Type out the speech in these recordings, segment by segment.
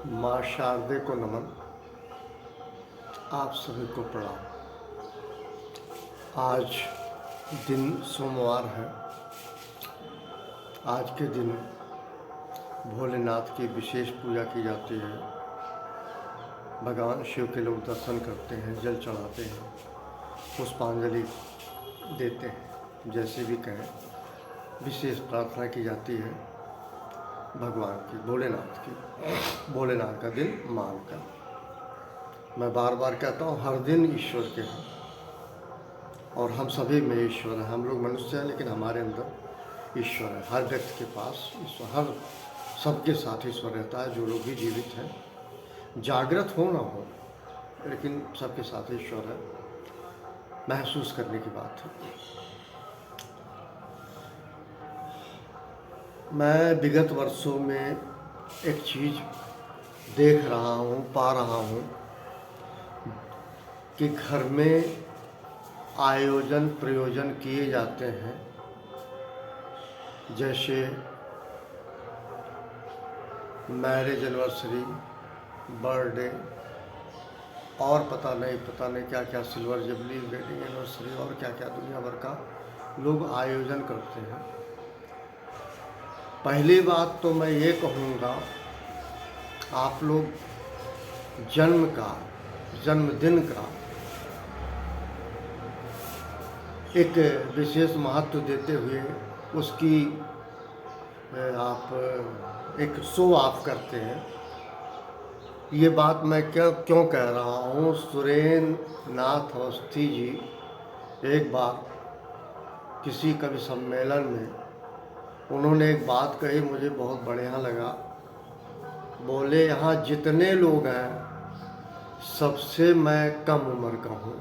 माँ शारदे को नमन। आप सभी को प्रणाम। आज दिन सोमवार है। आज के दिन भोलेनाथ की विशेष पूजा की जाती है। भगवान शिव के लोग दर्शन करते हैं, जल चढ़ाते हैं, पुष्पांजलि देते हैं, जैसे भी कहें। विशेष प्रार्थना की जाती है भगवान की, भोलेनाथ की। भोलेनाथ का दिन मानकर मैं बार बार कहता हूँ, हर दिन ईश्वर के हैं और हम सभी में ईश्वर है। हम लोग मनुष्य हैं, लेकिन हमारे अंदर ईश्वर है। हर व्यक्ति के पास ईश्वर, हर सबके साथ ईश्वर रहता है। जो लोग भी जीवित हैं, जागृत हो ना हो, लेकिन सबके साथ ईश्वर है। महसूस करने की बात है। मैं विगत वर्षों में एक चीज़ देख रहा हूँ, पा रहा हूँ कि घर में आयोजन प्रयोजन किए जाते हैं, जैसे मैरिज एनिवर्सरी, बर्थडे और पता नहीं क्या क्या, सिल्वर जुबली, वेडिंग एनिवर्सरी और क्या क्या दुनिया भर का लोग आयोजन करते हैं। पहली बात तो मैं ये कहूँगा, आप लोग जन्मदिन का एक विशेष महत्व देते हुए उसकी आप एक शो ऑफ करते हैं। ये बात मैं क्यों कह रहा हूँ। सुरेंद्र नाथ अवस्थी जी एक बार किसी कवि सम्मेलन में उन्होंने एक बात कही, मुझे बहुत बढ़िया लगा। बोले, यहाँ जितने लोग हैं सबसे मैं कम उम्र का हूँ।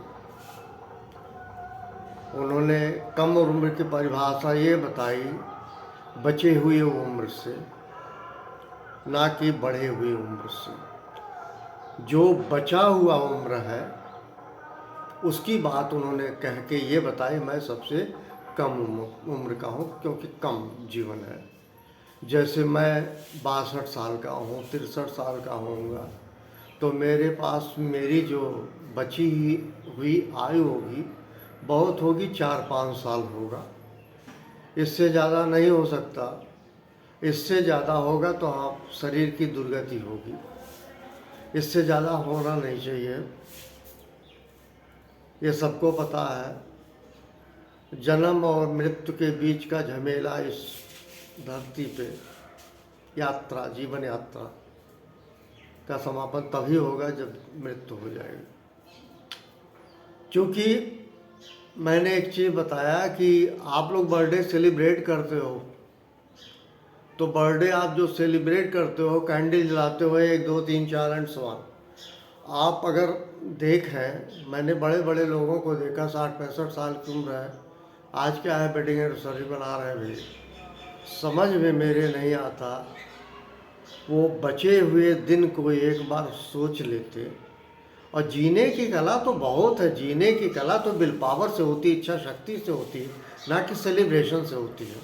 उन्होंने कम उम्र की परिभाषा ये बताई, बचे हुए उम्र से, ना कि बढ़े हुए उम्र से। जो बचा हुआ उम्र है उसकी बात उन्होंने कह के ये बताई, मैं सबसे कम उम्र का हूँ, क्योंकि कम जीवन है। जैसे मैं 62 साल का हूँ, 63 साल का होऊंगा, तो मेरे पास मेरी जो बची हुई आयु होगी बहुत होगी, 4-5 साल होगा। इससे ज़्यादा नहीं हो सकता। इससे ज़्यादा होगा तो आप शरीर की दुर्गति होगी। इससे ज़्यादा होना नहीं चाहिए, ये सबको पता है। जन्म और मृत्यु के बीच का झमेला इस धरती पे यात्रा, जीवन यात्रा का समापन तभी होगा जब मृत्यु हो जाएगी। क्योंकि मैंने एक चीज़ बताया कि आप लोग बर्थडे सेलिब्रेट करते हो, तो बर्थडे आप जो सेलिब्रेट करते हो, कैंडल जलाते हो 1 2 3 4 एंड सो ऑन। आप अगर देखें, मैंने बड़े बड़े लोगों को देखा, 60-65 साल की उम्र है, आज क्या है वेडिंग एनिवर्सरी मना रहे हैं भाई। समझ में मेरे नहीं आता, वो बचे हुए दिन को एक बार सोच लेते। और जीने की कला तो बहुत है। जीने की कला तो विल पावर से होती है, इच्छा शक्ति से होती है, ना कि सेलिब्रेशन से होती है।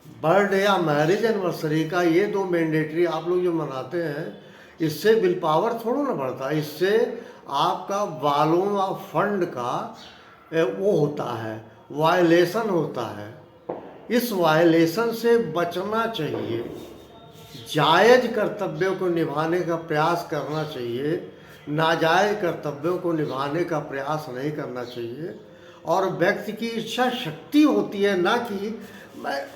बर्थडे या मैरिज एनिवर्सरी का ये 2 मैंडेटरी आप लोग जो मनाते हैं, इससे विल पावर थोड़ा ना बढ़ता है। इससे आपका वॉल्यूम ऑफ फंड का वो होता है, वायलेशन होता है। इस वायलेशन से बचना चाहिए। जायज़ कर्तव्यों को निभाने का प्रयास करना चाहिए, नाजायज़ कर्तव्यों को निभाने का प्रयास नहीं करना चाहिए। और व्यक्ति की इच्छा शक्ति होती है, ना कि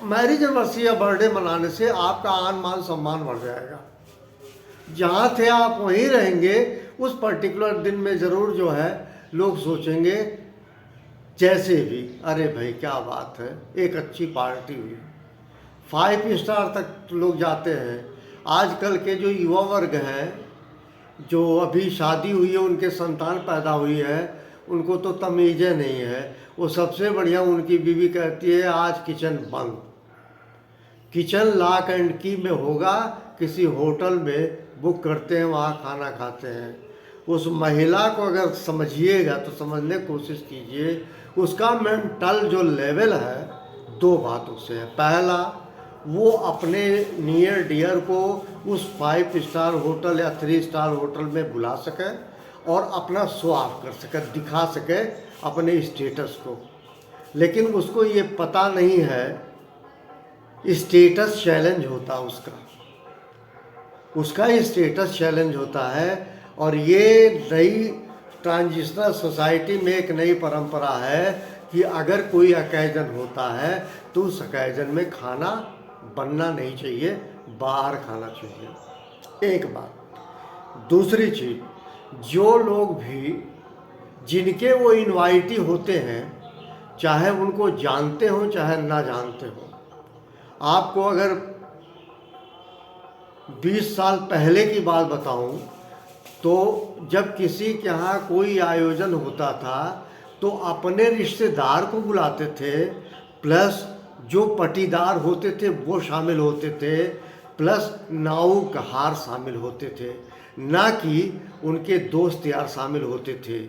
मैरिज एनिवर्सरी या बर्थडे मनाने से आपका आन मान सम्मान बढ़ जाएगा। जहाँ थे आप वहीं रहेंगे। उस पर्टिकुलर दिन में ज़रूर जो है लोग सोचेंगे जैसे भी, अरे भाई क्या बात है, एक अच्छी पार्टी हुई। 5 स्टार तक लोग जाते हैं। आजकल के जो युवा वर्ग हैं, जो अभी शादी हुई है, उनके संतान पैदा हुई है, उनको तो तमीज़ें नहीं है। वो सबसे बढ़िया उनकी बीवी कहती है, आज किचन बंद। किचन लॉक एंड की में होगा, किसी होटल में बुक करते हैं, वहाँ खाना खाते हैं। उस महिला को अगर समझिएगा तो समझने की कोशिश कीजिए। उसका मेंटल जो लेवल है 2 बातों से है। पहला, वो अपने नियर डियर को उस 5 स्टार होटल या 3 स्टार होटल में बुला सके और अपना शो ऑफ कर सके, दिखा सके अपने स्टेटस को। लेकिन उसको ये पता नहीं है स्टेटस चैलेंज होता उसका स्टेटस चैलेंज होता है। और ये नई ट्रांजिशनल सोसाइटी में एक नई परंपरा है कि अगर कोई अकेजन होता है तो उस अकेजन में खाना बनना नहीं चाहिए, बाहर खाना चाहिए। एक बात। दूसरी चीज़, जो लोग भी जिनके वो इनवाइटी होते हैं, चाहे उनको जानते हो चाहे ना जानते हो, आपको अगर 20 साल पहले की बात बताऊं तो जब किसी के यहाँ कोई आयोजन होता था तो अपने रिश्तेदार को बुलाते थे, प्लस जो पटीदार होते थे वो शामिल होते थे, प्लस नाऊकहार शामिल होते थे, ना कि उनके दोस्त यार शामिल होते थे।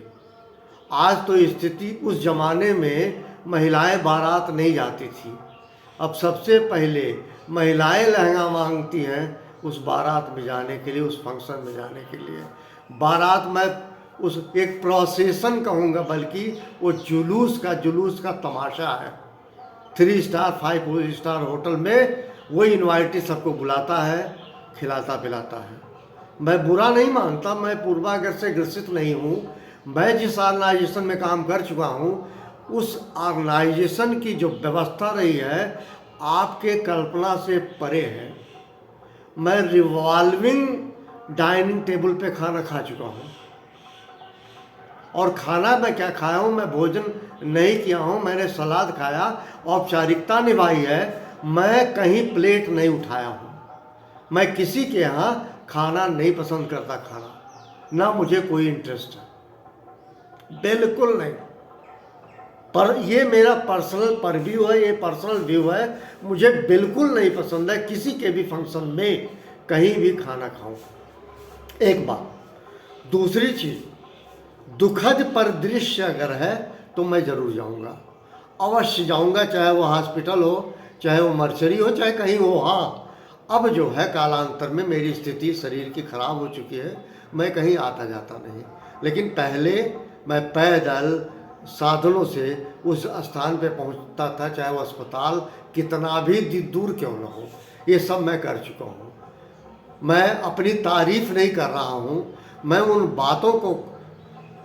आज तो स्थिति, उस ज़माने में महिलाएं बारात नहीं जाती थी, अब सबसे पहले महिलाएं लहंगा मांगती हैं उस बारात में जाने के लिए, उस फंक्शन में जाने के लिए। बारात मैं उस एक प्रोसेसन कहूँगा, बल्कि वो जुलूस का तमाशा है। 3 स्टार 5 स्टार होटल में वो इनवाइटी सबको बुलाता है, खिलाता पिलाता है। मैं बुरा नहीं मानता, मैं पूर्वाग्रह से ग्रसित नहीं हूँ। मैं जिस ऑर्गेनाइजेशन में काम कर चुका हूँ उस ऑर्गेनाइजेशन की जो व्यवस्था रही है आपके कल्पना से परे है। मैं रिवॉल्विंग डाइनिंग टेबल पे खाना खा चुका हूँ, और खाना मैं क्या खाया हूँ, मैं भोजन नहीं किया हूँ, मैंने सलाद खाया, औपचारिकता निभाई है, मैं कहीं प्लेट नहीं उठाया हूँ। मैं किसी के यहाँ खाना नहीं पसंद करता, खाना ना मुझे कोई इंटरेस्ट है, बिल्कुल नहीं। पर ये मेरा पर्सनल परव्यू है, ये पर्सनल व्यू है, मुझे बिल्कुल नहीं पसंद है किसी के भी फंक्शन में कहीं भी खाना खाऊं। एक बात। दूसरी चीज़, दुखद परिदृश्य अगर है तो मैं ज़रूर जाऊंगा, अवश्य जाऊंगा, चाहे वो हॉस्पिटल हो, चाहे वो मर्चरी हो, चाहे कहीं हो। हाँ, अब जो है कालांतर में मेरी स्थिति शरीर की खराब हो चुकी है, मैं कहीं आता जाता नहीं, लेकिन पहले मैं पैदल साधनों से उस स्थान पे पहुंचता था, चाहे वो अस्पताल कितना भी दूर क्यों न हो। ये सब मैं कर चुका हूँ। मैं अपनी तारीफ नहीं कर रहा हूँ, मैं उन बातों को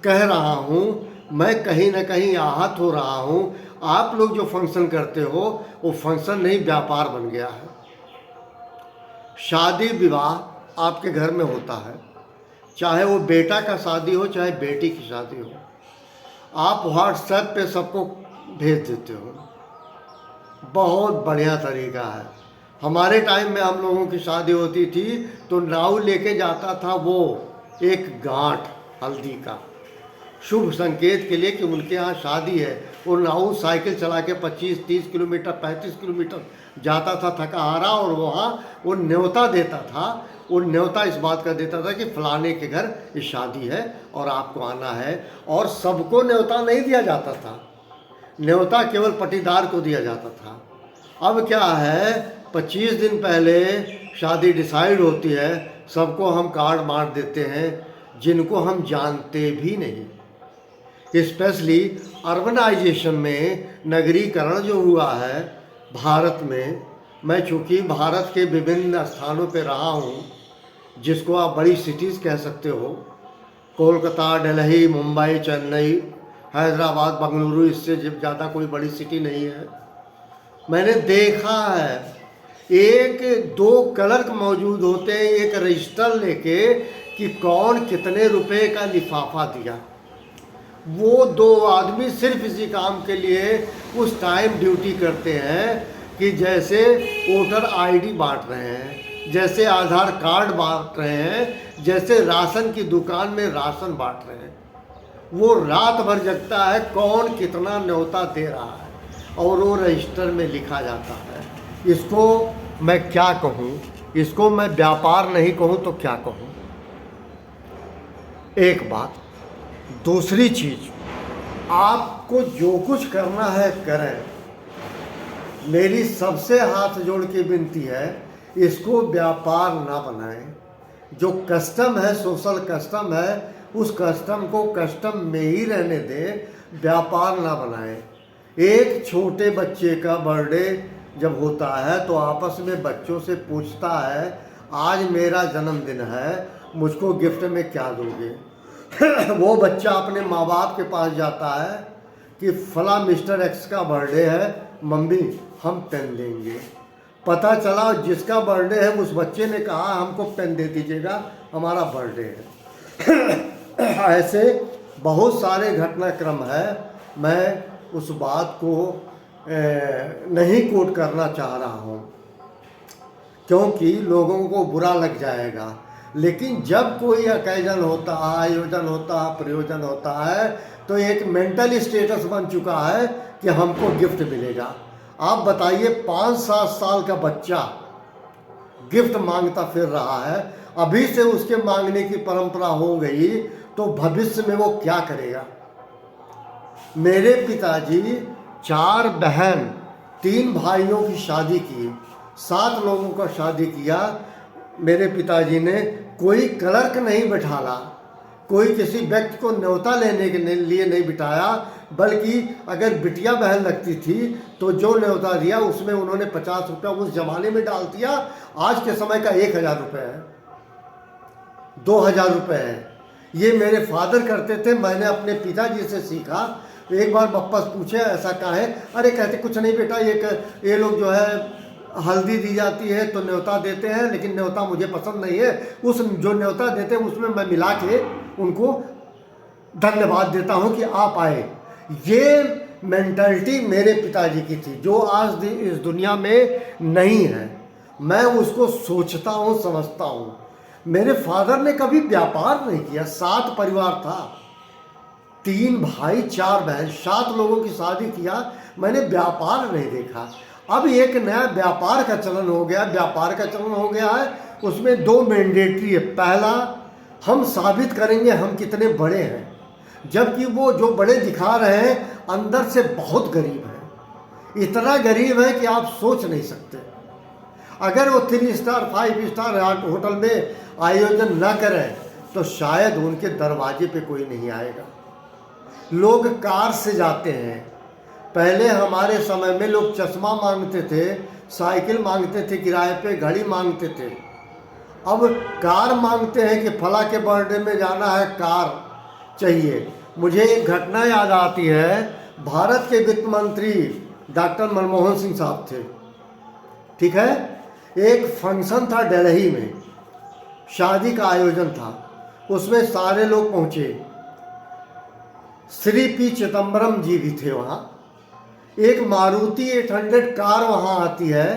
कह रहा हूँ, मैं कहीं ना कहीं आहत हो रहा हूँ। आप लोग जो फंक्शन करते हो वो फंक्शन नहीं, व्यापार बन गया है। शादी विवाह आपके घर में होता है, चाहे वो बेटा का शादी हो चाहे बेटी की शादी हो, आप व्हाट्सएप पे सबको भेज देते हो, बहुत बढ़िया तरीका है। हमारे टाइम में हम लोगों की शादी होती थी तो नाव लेके जाता था वो एक गांठ हल्दी का, शुभ संकेत के लिए कि उनके यहाँ शादी है। वो नाव साइकिल चला के 25-30 किलोमीटर 35 किलोमीटर जाता था थका हारा, और वहाँ वो न्योता देता था। वो न्योता इस बात का देता था कि फलाने के घर ये शादी है और आपको आना है, और सबको न्योता नहीं दिया जाता था, न्योता केवल पटीदार को दिया जाता था। अब क्या है, 25 दिन पहले शादी डिसाइड होती है, सबको हम कार्ड बांट देते हैं जिनको हम जानते भी नहीं। स्पेशली अर्बनाइजेशन में, नगरीकरण जो हुआ है भारत में, मैं चूँकि भारत के विभिन्न स्थानों पे रहा हूँ, जिसको आप बड़ी सिटीज़ कह सकते हो, कोलकाता, दिल्ली, मुंबई, चेन्नई, हैदराबाद, बंगलुरु, इससे ज़्यादा कोई बड़ी सिटी नहीं है। मैंने देखा है 1-2 क्लर्क मौजूद होते हैं एक रजिस्टर लेके कि कौन कितने रुपए का लिफाफा दिया। वो 2 आदमी सिर्फ इसी काम के लिए उस टाइम ड्यूटी करते हैं कि जैसे वोटर आईडी बांट रहे हैं, जैसे आधार कार्ड बांट रहे हैं, जैसे राशन की दुकान में राशन बांट रहे हैं। वो रात भर जगता है कौन कितना न्योता दे रहा है, और वो रजिस्टर में लिखा जाता है। इसको मैं क्या कहूँ, इसको मैं व्यापार नहीं कहूँ तो क्या कहूँ। एक बात। दूसरी चीज़, आपको जो कुछ करना है करें, मेरी सबसे हाथ जोड़ के विनती है, इसको व्यापार ना बनाएं। जो कस्टम है, सोशल कस्टम है, उस कस्टम को कस्टम में ही रहने दें, व्यापार ना बनाएं। एक छोटे बच्चे का बर्थडे जब होता है तो आपस में बच्चों से पूछता है, आज मेरा जन्मदिन है, मुझको गिफ्ट में क्या दोगे? वो बच्चा अपने माँ बाप के पास जाता है कि फला मिस्टर एक्स का बर्थडे है, मम्मी हम पेन देंगे। पता चला जिसका बर्थडे है उस बच्चे ने कहा हमको पेन दे दीजिएगा, हमारा बर्थडे है। ऐसे बहुत सारे घटनाक्रम है। मैं उस बात को नहीं कोट करना चाह रहा हूँ क्योंकि लोगों को बुरा लग जाएगा, लेकिन जब कोई ओकेजन होता है, आयोजन होता है, प्रयोजन होता है, तो एक मेंटल स्टेटस बन चुका है कि हमको गिफ्ट मिलेगा। आप बताइए 5-7 साल का बच्चा गिफ्ट मांगता फिर रहा है, अभी से उसके मांगने की परंपरा हो गई तो भविष्य में वो क्या करेगा? मेरे पिताजी 4 बहन 3 भाइयों की शादी की, 7 लोगों का शादी किया। मेरे पिताजी ने कोई क्लर्क नहीं बिठाला, कोई किसी व्यक्ति को न्योता लेने के लिए नहीं बिठाया, बल्कि अगर बिटिया बहन लगती थी तो जो न्योता दिया उसमें उन्होंने 50 रुपया उस जमाने में डाल दिया। आज के समय का 1000 रुपये है, 2000 रुपये है। ये मेरे फादर करते थे, मैंने अपने पिताजी से सीखा। एक बार पप्पा पूछे ऐसा कहाँ है? अरे कहते कुछ नहीं बेटा, ये लोग जो है हल्दी दी जाती है तो न्योता देते हैं, लेकिन न्योता मुझे पसंद नहीं है। उस जो न्योता देते हैं उसमें मैं मिला के उनको धन्यवाद देता हूँ कि आप आए। ये मेंटालिटी मेरे पिताजी की थी जो आज इस दुनिया में नहीं है। मैं उसको सोचता हूँ, समझता हूँ। मेरे फादर ने कभी व्यापार नहीं किया। 7 परिवार था, 3 भाई 4 बहन, 7 लोगों की शादी किया। मैंने व्यापार नहीं देखा। अब एक नया व्यापार का चलन हो गया, व्यापार का चलन हो गया है। उसमें 2 मैंडेटरी है। पहला, हम साबित करेंगे हम कितने बड़े हैं, जबकि वो जो बड़े दिखा रहे हैं अंदर से बहुत गरीब है। इतना गरीब है कि आप सोच नहीं सकते। अगर वो 3 स्टार 5 स्टार होटल में आयोजन न करें तो शायद उनके दरवाजे पे कोई नहीं आएगा। लोग कार से जाते हैं। पहले हमारे समय में लोग चश्मा मांगते थे, साइकिल मांगते थे किराए पे, घड़ी मांगते थे। अब कार मांगते हैं कि फला के बर्थडे में जाना है, कार चाहिए। मुझे एक घटना याद आती है। भारत के वित्त मंत्री डॉक्टर मनमोहन सिंह साहब थे, ठीक है। एक फंक्शन था दिल्ली में, शादी का आयोजन था, उसमें सारे लोग पहुँचे। श्री पी चिदम्बरम जी भी थे वहाँ। एक मारुति 800 कार वहाँ आती है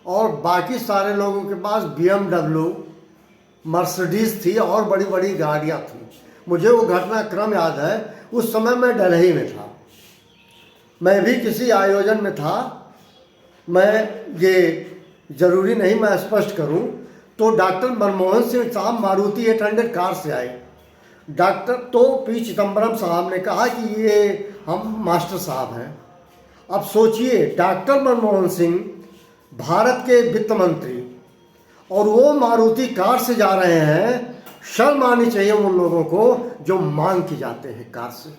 और बाकी सारे लोगों के पास BMW, मर्सिडीज थी और बड़ी बड़ी गाड़ियाँ थी। मुझे वो घटनाक्रम याद है। उस समय मैं दिल्ली में था, मैं भी किसी आयोजन में था। मैं ये ज़रूरी नहीं मैं स्पष्ट करूं। तो डॉक्टर मनमोहन सिंह साहब मारुति 800 कार से आए। डॉक्टर तो पी चिदम्बरम साहब ने कहा कि ये हम मास्टर साहब हैं। अब सोचिए, डॉक्टर मनमोहन सिंह भारत के वित्त मंत्री और वो मारुति कार से जा रहे हैं। शर्म आनी चाहिए उन लोगों को जो मांग के जाते हैं कार से।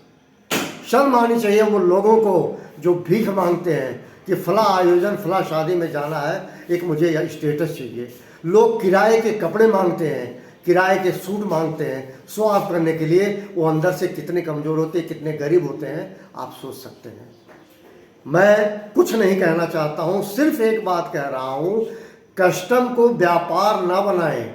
शर्म आनी चाहिए उन लोगों को जो भीख मांगते हैं कि फला आयोजन फला शादी में जाना है, एक मुझे स्टेटस चाहिए। लोग किराए के कपड़े मांगते हैं, किराए के सूट मांगते हैं शो ऑफ करने के लिए। वो अंदर से कितने कमज़ोर होते हैं, कितने गरीब होते हैं, आप सोच सकते हैं। मैं कुछ नहीं कहना चाहता हूँ, सिर्फ एक बात कह रहा हूँ, कस्टम को व्यापार ना बनाएं।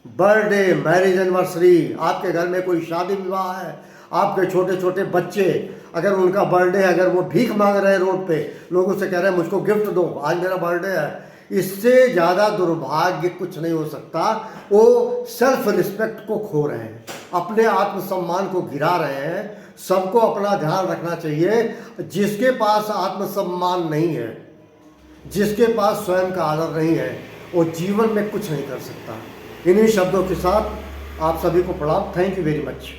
बर्थडे, मैरिज एनिवर्सरी, आपके घर में कोई शादी विवाह है, आपके छोटे छोटे बच्चे अगर उनका बर्थडे है, अगर वो भीख मांग रहे हैं रोड पे, लोगों से कह रहे हैं मुझको गिफ्ट दो, आज मेरा बर्थडे है, इससे ज़्यादा दुर्भाग्य कुछ नहीं हो सकता। वो सेल्फ रिस्पेक्ट को खो रहे हैं, अपने आत्मसम्मान को गिरा रहे हैं। सबको अपना ध्यान रखना चाहिए। जिसके पास आत्मसम्मान नहीं है, जिसके पास स्वयं का आदर नहीं है, वो जीवन में कुछ नहीं कर सकता। इन्हीं शब्दों के साथ आप सभी को प्रणाम। Thank you very much.